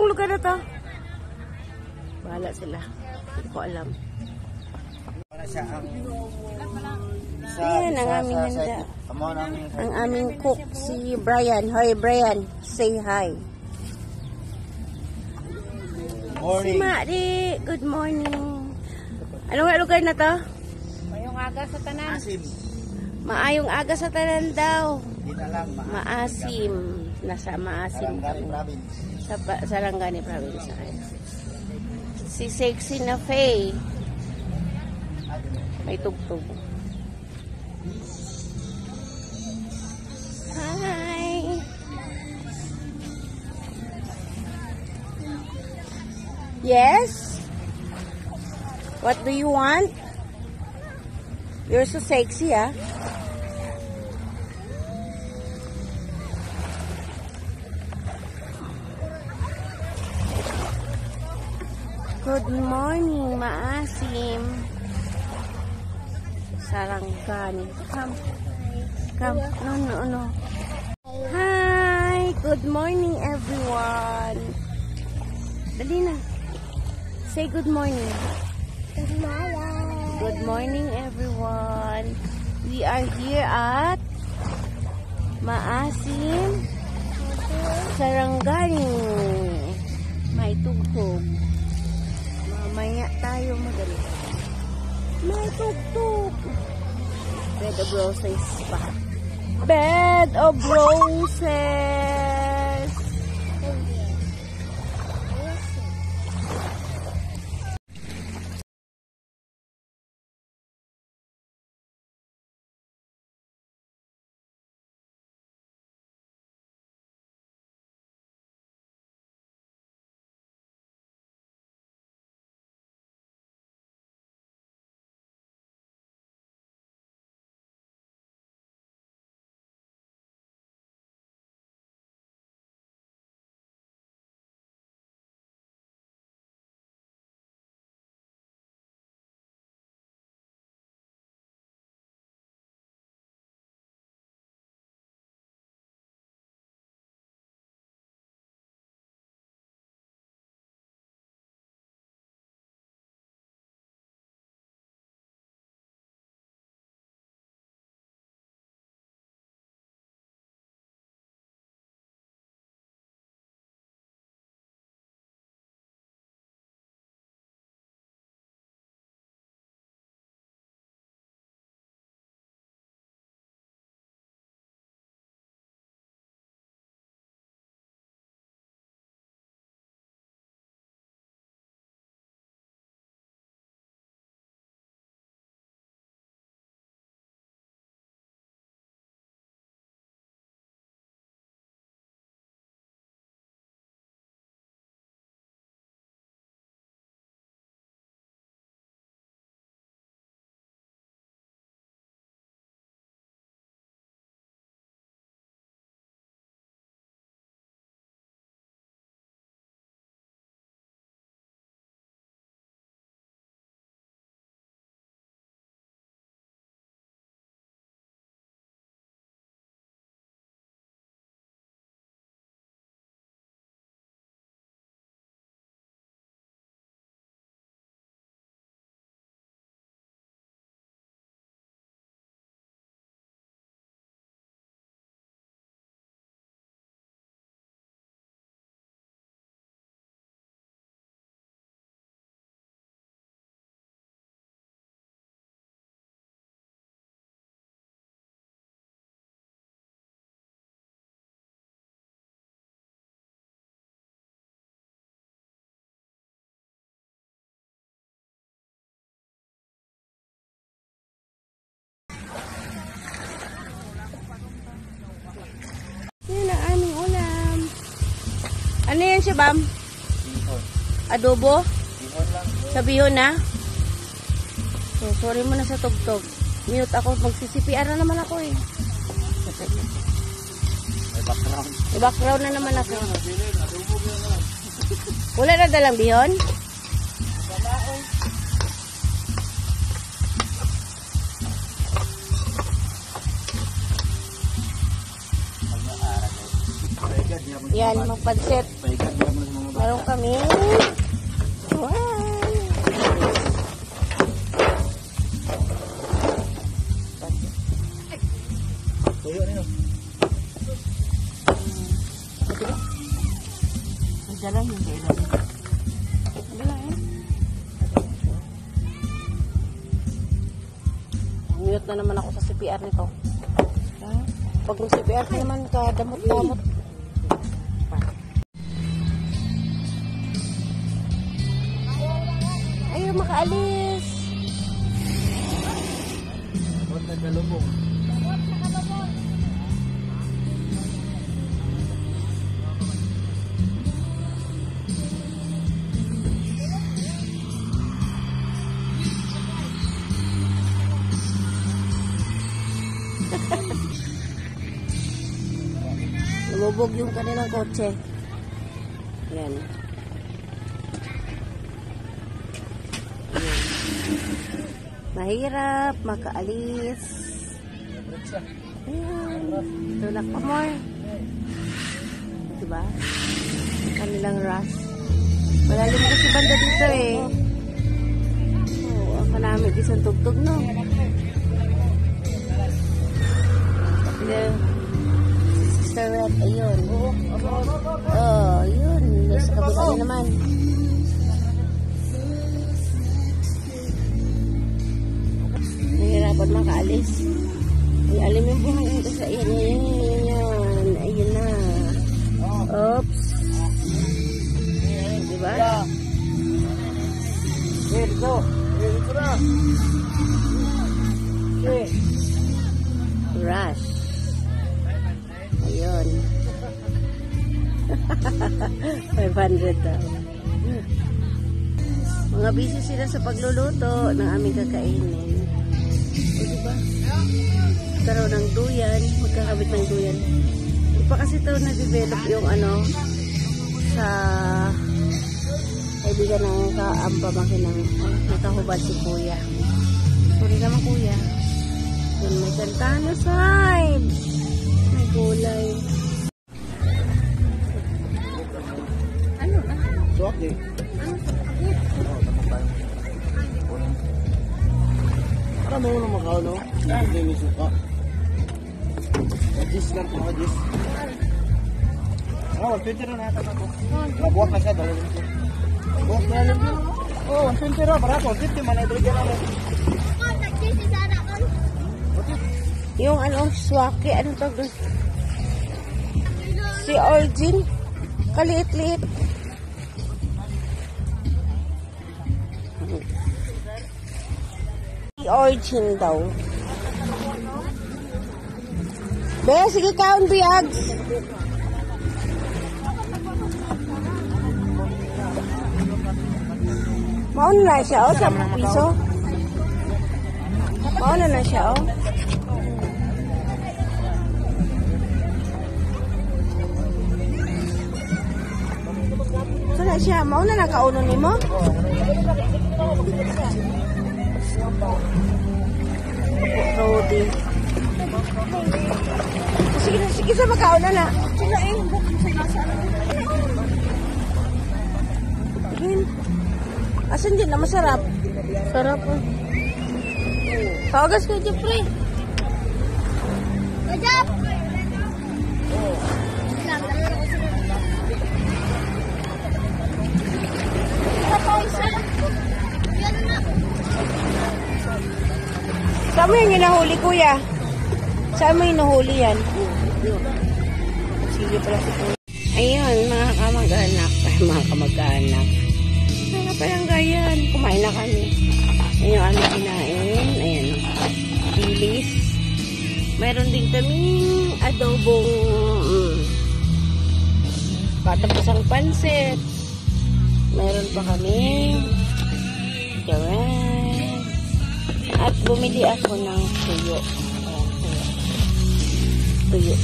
tong lugar na to? Bahala sila. Hindi ko alam. Ayan ang aming handa. Ang aming cook, si Brian. Hi, Brian. Say hi. Si Mari. Good morning. Ano nga lugar na to? Maayong aga sa tanan. Maayong aga sa tanan daw. Maasim. Nasa Maasim kami. Sa Sarangani Province. Si Sexy na Faye. May tugtog. Hi. Yes? What do you want? You're so sexy, ah. Good morning, Maasim. Sarangani. Come. No. Hi. Good morning, everyone. Dali na. Say good morning. Good morning. Good morning, everyone. We are here at Maasim, Sarangani. May tugtog. Mamaya tayo magaling. May tugtog. Bed of roses pa. Bed of roses. Ano yan siya, Bam? Adobo? Sabihon na? So, sorry mo na sa tugtog. Mute ako. Magsisipiar na naman ako eh. May background. May background na naman ako. Wala na dalang bihon? Yan, magpansit. Meron kami. Wow. Tuyo nino. Ang dalang yung kailan. Ang dalang eh. Mute na naman ako sa CPR nito. Pag ng CPR ka naman, kadamot-damot. Ayaw makaalis. Huwag nagkalubong. Lumubog yung kanilang kotse. Yan. Mahirap makaalis. Ayan. Tulak pa more. Diba? Kanilang rush. Malalim kasi banda dito eh. Oo, ako namin isang tugtog no. Sister Red, ayun. Oh, yun. Nasa kabila naman. Nahirapan makaalis. Ay, alam yung buhangin ko sa iyan. Ayan. Ayun na. Oops. Diba? Dito. Dito na. Rush. Ayun. 500 daw. Mga busy sila sa pagluluto ng aming kakainin. O diba? Karoon ng duyan. Magkakabit ng duyan. Hindi pa kasi ito na-develop yung ano sa kaibigan ng pamangkin ng nakahubad si kuya. Sorry naman kuya. Yun, may kantana side. May gulay. Ano na? Suwak eh. Para mo nung makao, no? Hindi may suka. Jis lang po, jis. Ah, 120 na natin ako. Nabuhat na siya, dahil lang siya. Buhat na lang siya. Oh, 120 na, para 150 man, ay drigyan namin. Yung ano, swaki, ano tawag doon? Si Origin. Kaliit-liit. Si Origin daw. Be, sige kaon, biyags. Mauna na siya, oh, 10 piso. Mauna na siya, oh. Sana siya, mauna na kauno ni mo? Rodi. Sige sa magkauna na. Sila eh, tingin. Asan din na masarap? Sarap oh. Tawagas ko, Jeffrey. Jeff! Saan mo yung hinahuli, kuya? Saan mo yung nahuli yan? Sige pala si kuya. Ayun, mga kamag-anak. Mga kamag-anak. Mga palanggayan. Kumain na kami. Ayun yung aming kinain. Ayan. Bilis. Mayroon din kaming adobong patapusang pansit. Mayroon pa kami gawan. At bumili ako ng tuyo. Tuyo.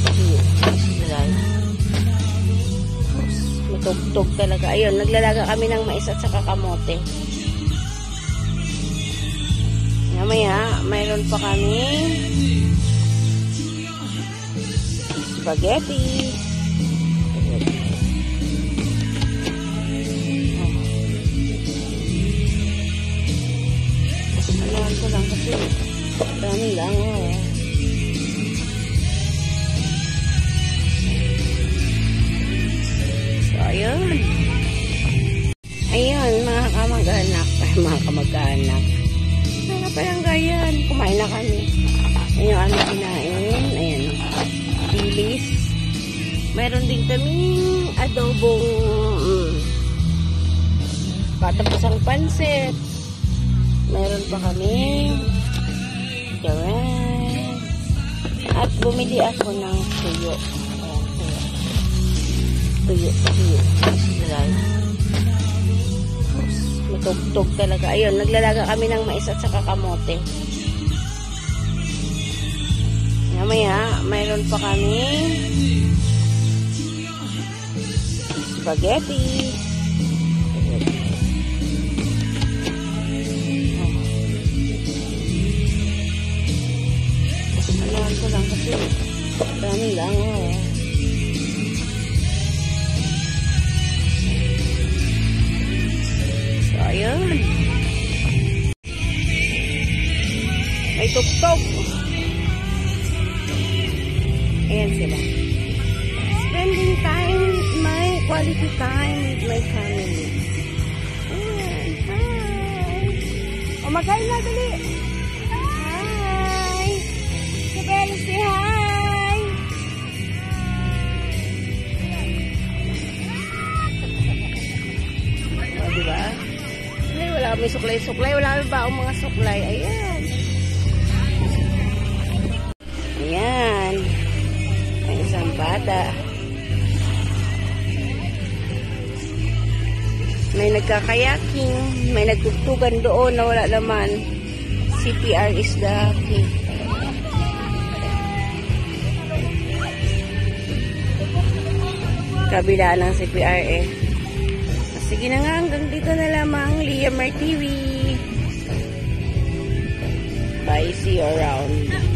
Matugtog talaga. Ayun, naglalaga kami ng mais at saka kamote. Mamaya, mayroon pa kami spaghetti. lang eh. So, ayun. Ayun, mga kamag-anak. Mga kamag-anak. Mga palanggayan. Kumain na kami. Ayun yung aming kinain. Ayan. Bilis. Mayroon din kaming adobong patapusang pansit. Mayroon pa kaming gawan. At bumili ako ng tuyo. Tuyo. Matugtog talaga. Ayun, naglalaga kami ng mais at saka kamote. Mamaya, mayroon pa kami spaghetti. Alam ko lang kasi dami lang eh. So, ayun. May tugtog. Ayan sila. Spending time, my quality time with my family. Ayan, hi. O, magaling na, dali. Hi. Isabel, say hi. O, diba? Wala kami suklay-suklay. Wala kami baong mga suklay. Ayan. Ayan. Ang isang bata. May nagkakayaking, may nagtugtugan doon na wala naman. CPR is the key. Kabila ng CPR eh. Sige na nga, hanggang dito na lamang. Liamer TV. Bye, see you around.